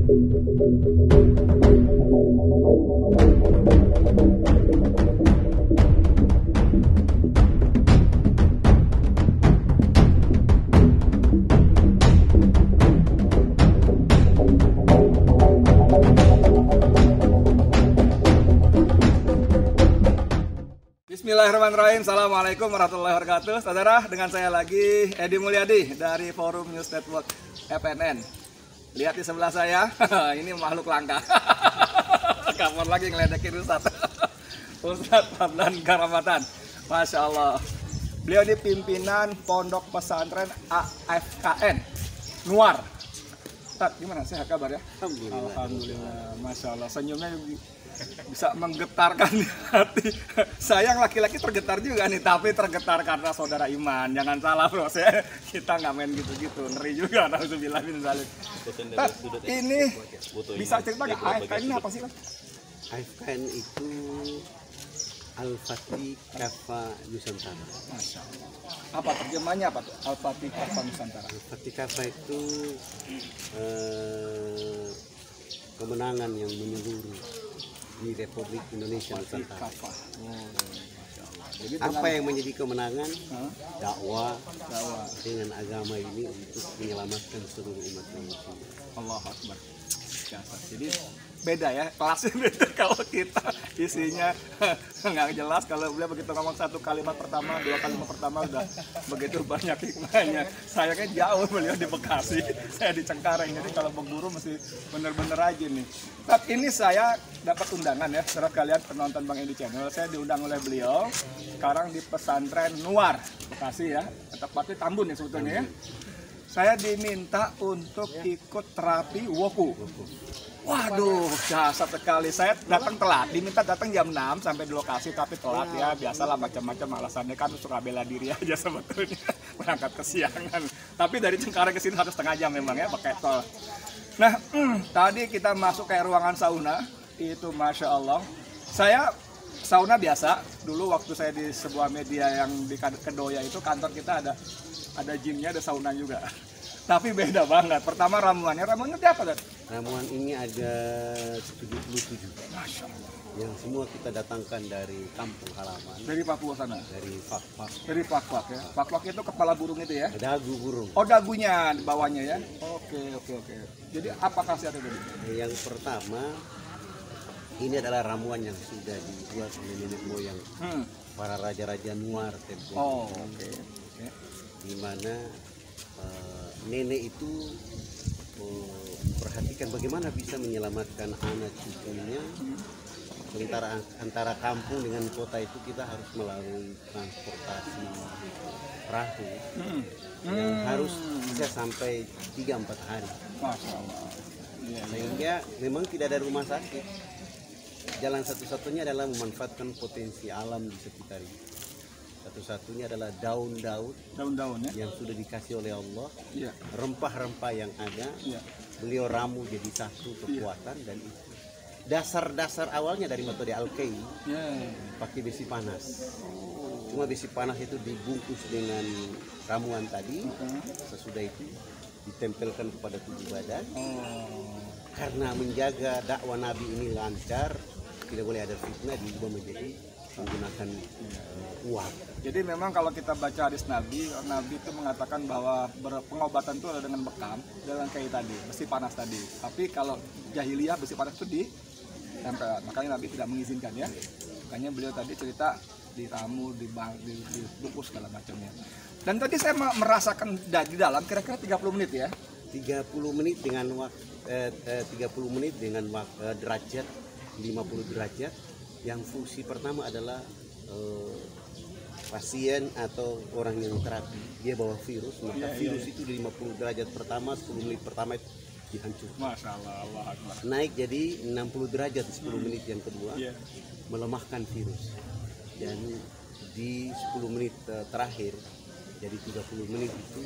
Bismillahirrahmanirrahim. Assalamualaikum warahmatullahi wabarakatuh. Saudara, dengan saya lagi Edi Mulyadi dari Forum News Network FNN. Lihat di sebelah saya, ini makhluk langka. Kapan lagi ngeledekin Ustadz Fadlan Karamatan. Masya Allah. Beliau ini pimpinan Pondok Pesantren AFKN Nuar. Ustadz, gimana sehat kabar ya? Alhamdulillah. Masya Allah. Senyumnya bisa menggetarkan hati. Saya yang laki-laki tergetar juga nih, tapi tergetar karena saudara iman. Jangan salah bro, kita nggak main gitu-gitu, ngeri juga. Nauzubillah min dzalik. Ini bisa cerita nggak AFKN ini apa sih kan? AFKN itu Al-Fatih Kafa Nusantara. Masya Allah. Apa terjemahnya apa tuh? Al-Fatih Kafa Nusantara. Al-Fatih Kafa itu kemenangan yang menyeluruh di Republik Indonesia Nusantara. Jadi apa yang menjadi kemenangan? Dakwah dengan agama ini untuk menyelamatkan seluruh umat manusia. Allahu Akbar. Jadi beda ya, kelasnya beda. Kalau kita isinya nggak jelas, kalau beliau begitu ngomong satu kalimat pertama, dua kalimat pertama udah begitu banyak hikmahnya. Sayangnya jauh beliau di Bekasi, saya di Cengkareng, jadi kalau berguru mesti bener-bener rajin nih. Tapi ini saya dapat undangan ya, saudara kalian penonton Bang Edi Channel, saya diundang oleh beliau sekarang di pesantren Nuar Bekasi ya, tepatnya Tambun ya sebetulnya ya. Saya diminta untuk ikut terapi woku. Waduh, dasar sekali. Saya datang telat, diminta datang jam 6 sampai di lokasi, tapi telat ya. Biasalah macam-macam alasannya, kan suka bela diri aja sebetulnya. Berangkat kesiangan. Tapi dari Cengkareng ke sini 1,5 jam memang ya, pakai tol. Nah, tadi kita masuk ke ruangan sauna. Itu Masya Allah. Saya sauna biasa. Dulu waktu saya di sebuah media yang di Kedoya itu, kantor kita ada gymnya, ada sauna juga. Tapi beda banget. Pertama ramuannya apa, Dad? Ramuan ini ada 77. Masya Allah. Yang semua kita datangkan dari kampung halaman. Dari Papua sana? Dari Fakfak. Dari Fakfak ya? Fakfak itu kepala burung itu ya? Dagu burung. Oh, dagunya di bawahnya ya? Oke. Jadi apa khasiatnya tadi? Yang pertama, ini adalah ramuan yang sudah dibuat oleh nenek moyang para raja-raja Nuar tempo. Oh, oke. Di mana nenek itu perhatikan bagaimana bisa menyelamatkan anak cucunya. Sementara antara kampung dengan kota itu kita harus melalui transportasi perahu yang harus bisa sampai 3-4 hari. Masya Allah. Sehingga memang tidak ada rumah sakit. Jalan satu-satunya adalah memanfaatkan potensi alam di sekitar itu. Satu-satunya adalah daun-daun ya? Yang sudah dikasih oleh Allah, ya. Rempah-rempah yang ada, ya. Beliau ramu jadi satu kekuatan dan itu. Dasar awalnya dari metode Al-Kay, pakai besi panas. Cuma besi panas itu dibungkus dengan ramuan tadi, sesudah itu ditempelkan kepada tubuh badan. Karena menjaga dakwah Nabi ini lancar, tidak boleh ada fitnah, diubah menjadi menggunakan uap. Jadi memang kalau kita baca hadis Nabi itu mengatakan bahwa pengobatan itu adalah dengan bekam, dengan kayak tadi, besi panas tadi. Tapi kalau jahiliyah besi panas itu ditempel, makanya Nabi tidak mengizinkan ya. Makanya beliau tadi cerita diramu, dibungkus segala macamnya. Dan tadi saya merasakan di dalam kira-kira 30 menit ya. 30 menit dengan derajat 50 derajat. Yang fungsi pertama adalah pasien atau orang yang terapi dia bawa virus, maka virus itu di 50 derajat pertama, 10 menit pertama itu dihancurkan. Masya Allah, Allah Akbar. Naik jadi 60 derajat 10 menit yang kedua, melemahkan virus. Dan di 10 menit terakhir, jadi 30 menit itu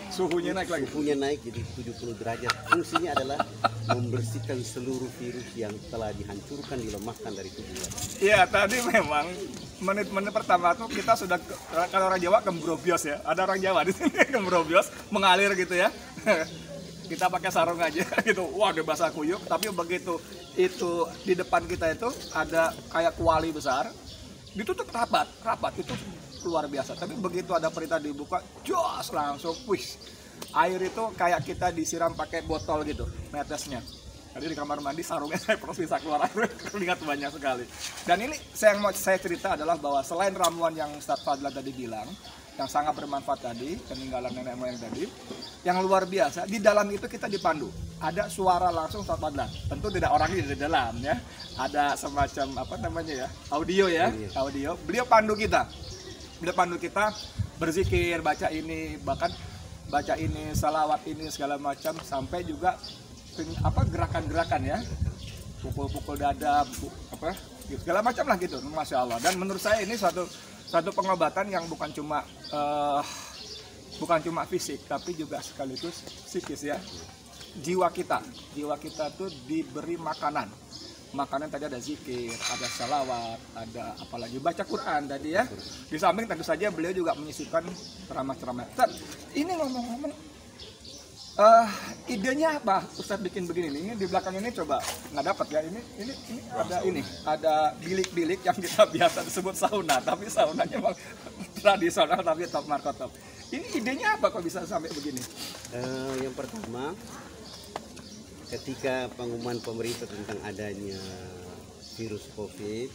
suhunya naik lagi. Suhunya naik jadi 70 derajat. Fungsinya adalah membersihkan seluruh virus yang telah dihancurkan, dilemahkan dari tubuh. Iya, tadi memang menit-menit pertama tuh kita sudah, kalau orang Jawa kembrobios ya. Ada orang Jawa di sini kembrobios, mengalir gitu ya. kita pakai sarung aja gitu. Wah, udah basah kuyup. Tapi begitu itu di depan kita itu ada kayak kuali besar, ditutup rapat itu luar biasa. Tapi begitu ada perintah dibuka, jos langsung, wih, air itu kayak kita disiram pakai botol gitu, netesnya. Tadi di kamar mandi sarungnya saya terus bisa keluar air, keringat banyak sekali. Dan ini yang mau saya cerita adalah bahwa selain ramuan yang Ustadz Fadlan tadi bilang, yang sangat bermanfaat tadi, peninggalan nenek moyang tadi, yang luar biasa, di dalam itu kita dipandu. Ada suara langsung Ustadz Fadlan. Tentu tidak orangnya di dalam ya. Ada semacam apa namanya ya, audio ya, audio. Beliau pandu kita berzikir, baca ini, bahkan baca ini, salawat ini segala macam, sampai juga gerakan-gerakan ya, pukul-pukul dada, apa gitu, segala macam lah gitu, masya Allah. Dan menurut saya ini satu pengobatan yang bukan cuma fisik, tapi juga sekaligus psikis ya. Jiwa kita tuh diberi makanan tadi ada zikir, ada salawat, ada apalagi baca Quran tadi ya. Di samping tentu saja beliau juga menyisipkan ceramah-ceramah. Ini ngomong-ngomong, idenya apa Ustadz bikin begini nih? Di belakang ini coba nggak dapat ya, ini ada bilik-bilik yang kita biasa disebut sauna, tapi saunanya memang tradisional tapi top markotop. Ini idenya apa kok bisa sampai begini? Yang pertama, ketika pengumuman pemerintah tentang adanya virus COVID,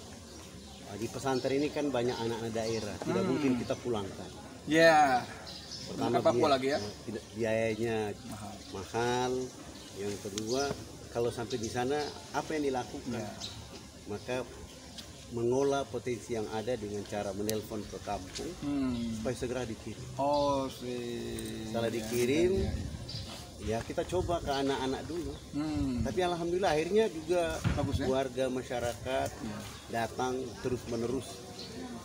di pesantren ini kan banyak anak-anak daerah, tidak mungkin kita pulangkan. Ya. Pertama lagi ya? Biayanya mahal. Yang kedua, kalau sampai di sana apa yang dilakukan? Maka mengolah potensi yang ada dengan cara menelpon ke kampung supaya segera dikirim. Setelah dikirim, ya kita coba ke anak-anak dulu. Tapi alhamdulillah akhirnya juga bagus, warga masyarakat datang terus menerus.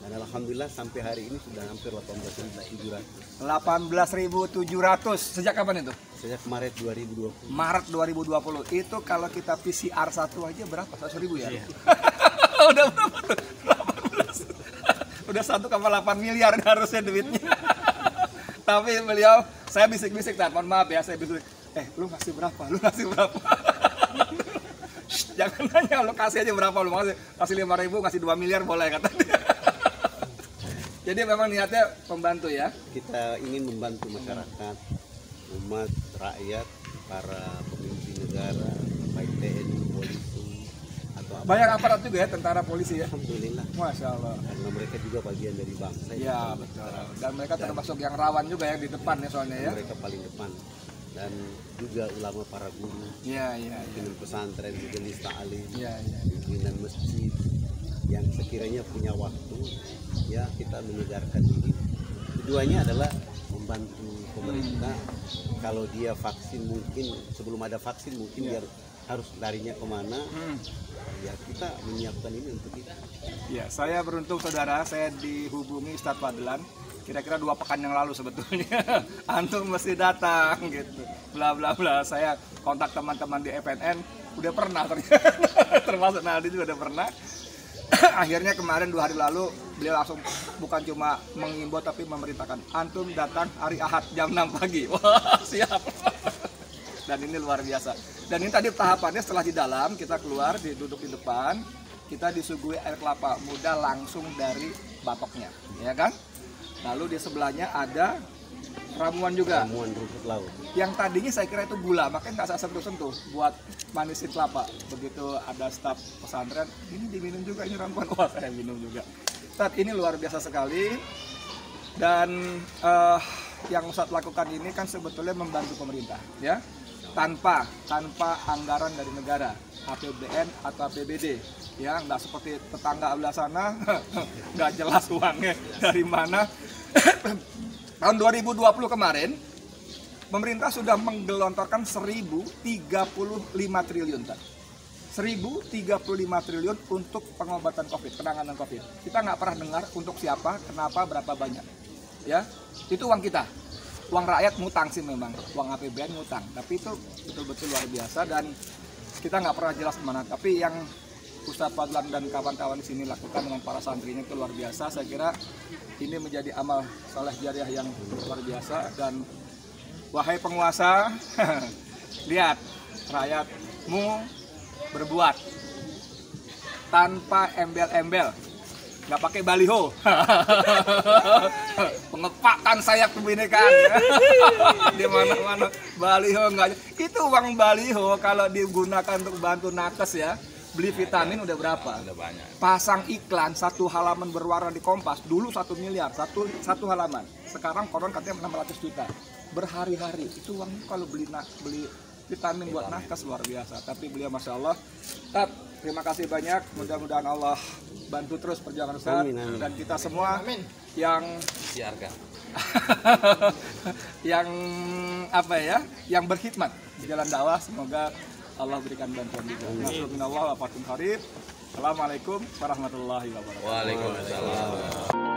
Dan alhamdulillah sampai hari ini sudah hampir 18.700. 18.700 sejak kapan itu? Sejak Maret 2020. Maret 2020 itu kalau kita PCR satu aja berapa? 100.000 ya? Iya. Udah berapa tuh? 18. Udah 1,8 miliar harusnya duitnya. Tapi beliau, saya bisik-bisik, mohon maaf ya, saya bisik. Lu ngasih berapa? Jangan nanya, lu kasih aja berapa, lu kasih 5.000, kasih 2 miliar boleh katanya. Jadi memang niatnya membantu ya. Kita ingin membantu masyarakat, umat, rakyat, para pemimpin negara, baik TNI, polisi, atau apa. Banyak aparat juga ya, tentara, polisi ya. Alhamdulillah. Masya Allah. Karena mereka juga bagian dari bangsa. Iya betul. Dan mereka termasuk yang rawan juga ya di depan ya soalnya ya. Mereka paling depan. Dan juga ulama para guru. Pimpinan pesantren, majelis ta'lim, pimpinan masjid yang sekiranya punya waktu, ya kita menyegarkan diri. Keduanya adalah membantu pemerintah. Kalau dia vaksin, mungkin sebelum ada vaksin mungkin dia harus larinya kemana, ya kita menyiapkan ini untuk kita. Ya, saya beruntung saudara, saya dihubungi Ustadz Fadlan kira-kira 2 pekan yang lalu sebetulnya. Antum mesti datang gitu, bla bla bla. Saya kontak teman-teman di FNN, udah pernah ternyata, termasuk Naldi juga udah pernah. Akhirnya kemarin 2 hari lalu beliau langsung bukan cuma mengimbau tapi memerintahkan, antum datang hari Ahad jam 6 pagi. Wah, siap. Dan ini luar biasa. Dan ini tadi tahapannya, setelah di dalam kita keluar, duduk di depan, kita disuguhi air kelapa muda langsung dari batoknya, ya kan? Lalu di sebelahnya ada ramuan juga. Ramuan rumput laut. Yang tadinya saya kira itu gula, makanya nggak saya sentuh-sentuh buat manisin kelapa. Begitu ada staf pesantren, ini diminum juga, ini ramuan. Wah, saya minum juga. Saat ini luar biasa sekali. Dan yang Ustadz lakukan ini kan sebetulnya membantu pemerintah, ya. Tanpa anggaran dari negara, APBN atau APBD, ya, nggak seperti tetangga sebelah sana, nggak jelas uangnya dari mana. Tahun 2020 kemarin, pemerintah sudah menggelontorkan 1.035 triliun. 1.035 triliun untuk pengobatan COVID, penanganan COVID. Kita nggak pernah dengar untuk siapa, kenapa, berapa banyak. Ya, itu uang kita. Uang rakyat ngutang sih memang, uang APBN ngutang. Tapi itu betul-betul luar biasa dan kita nggak pernah jelas kemana. Tapi yang Ustadz Fadlan dan kawan-kawan di sini lakukan dengan para santrinya itu luar biasa. Saya kira ini menjadi amal saleh jariah yang luar biasa. Dan wahai penguasa, Lihat, rakyatmu berbuat tanpa embel-embel, nggak pakai baliho. Pengepakan sayap kebinekaan. Di mana-mana baliho nggak. Itu uang baliho kalau digunakan untuk bantu nakes ya, beli vitamin udah berapa? Udah banyak. Pasang iklan satu halaman berwarna di Kompas dulu 1 miliar satu halaman. Sekarang koron katanya 600 juta berhari-hari. Itu uang kalau beli vitamin buat nakes luar biasa. Tapi beliau masya Allah. Tat, terima kasih banyak. Mudah-mudahan Allah bantu terus perjuangan Ustaz. Amin, amin. Dan kita semua yang Siarkan. yang apa ya, yang berkhidmat di jalan dakwah, semoga Allah berikan bantuan juga. Nasrullah wa fathun qarib. Assalamualaikum warahmatullahi wabarakatuh. Waalaikumsalam.